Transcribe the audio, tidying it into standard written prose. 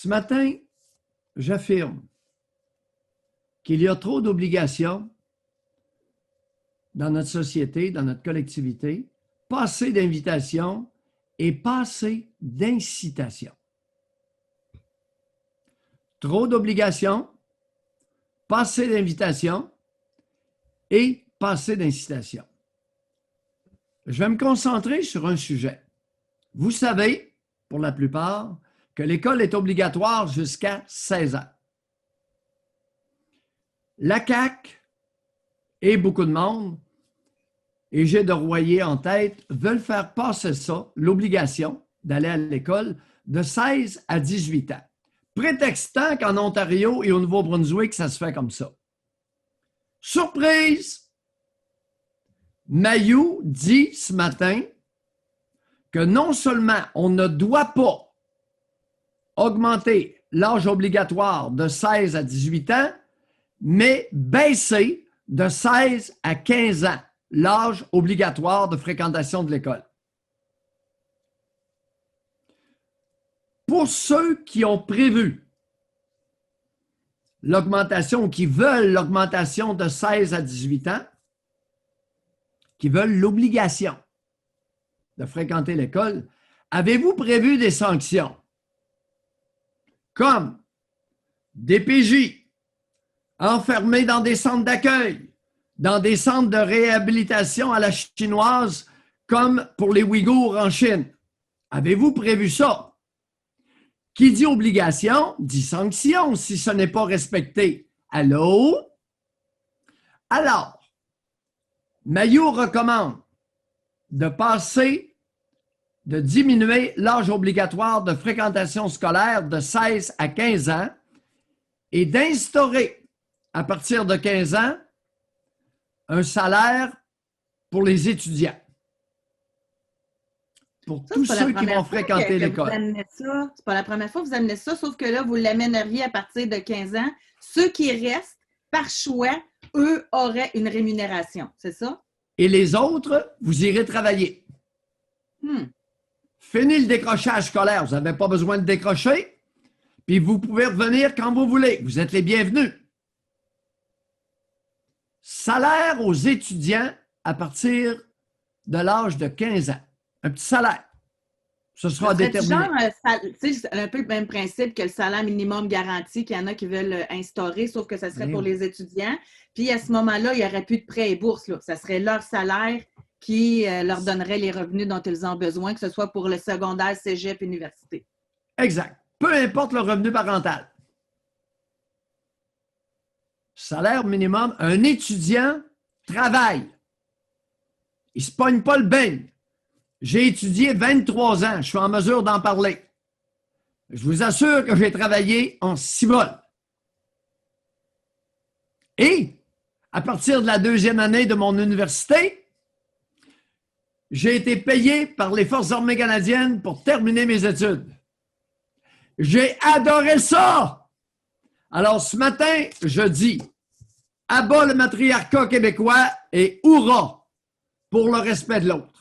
Ce matin, j'affirme qu'il y a trop d'obligations dans notre société, dans notre collectivité, pas assez d'invitations et pas assez d'incitations. Trop d'obligations, pas assez d'invitations et pas assez d'incitations. Je vais me concentrer sur un sujet. Vous savez, pour la plupart, que l'école est obligatoire jusqu'à 16 ans. La CAQ et beaucoup de monde, et j'ai de Royer en tête, veulent faire passer ça, l'obligation d'aller à l'école, de 16 à 18 ans, prétextant qu'en Ontario et au Nouveau-Brunswick, ça se fait comme ça. Surprise! Mayou dit ce matin que non seulement on ne doit pas augmenter l'âge obligatoire de 16 à 18 ans, mais baisser de 16 à 15 ans l'âge obligatoire de fréquentation de l'école. Pour ceux qui ont prévu l'augmentation, qui veulent l'augmentation de 16 à 18 ans, qui veulent l'obligation de fréquenter l'école, avez-vous prévu des sanctions? Comme des PJ, enfermés dans des centres d'accueil, dans des centres de réhabilitation à la chinoise, comme pour les Ouïghours en Chine. Avez-vous prévu ça? Qui dit obligation, dit sanction si ce n'est pas respecté. Allô? Alors, Mayou recommande de diminuer l'âge obligatoire de fréquentation scolaire de 16 à 15 ans et d'instaurer, à partir de 15 ans, un salaire pour les étudiants. Pour tous ceux qui vont fréquenter l'école. C'est pas la première fois que vous amenez ça, sauf que là, vous l'amèneriez à partir de 15 ans. Ceux qui restent, par choix, eux auraient une rémunération, c'est ça? Et les autres, vous irez travailler. Fini le décrochage scolaire. Vous n'avez pas besoin de décrocher. Puis vous pouvez revenir quand vous voulez. Vous êtes les bienvenus. Salaire aux étudiants à partir de l'âge de 15 ans. Un petit salaire. Ce sera déterminé. C'est un peu le même principe que le salaire minimum garanti qu'il y en a qui veulent instaurer, sauf que ça serait pour les étudiants. Puis à ce moment-là, il n'y aurait plus de prêts et bourses. Là. Ça serait leur salaire qui leur donnerait les revenus dont ils ont besoin, que ce soit pour le secondaire, cégep, université. Exact. Peu importe le revenu parental. Salaire minimum, un étudiant travaille. Il ne se pogne pas le beigne. J'ai étudié 23 ans. Je suis en mesure d'en parler. Je vous assure que j'ai travaillé en cibole. Et, à partir de la 2e année de mon université, j'ai été payé par les Forces armées canadiennes pour terminer mes études. J'ai adoré ça! Alors, ce matin, je dis, à bas le matriarcat québécois et hurrah pour le respect de l'autre.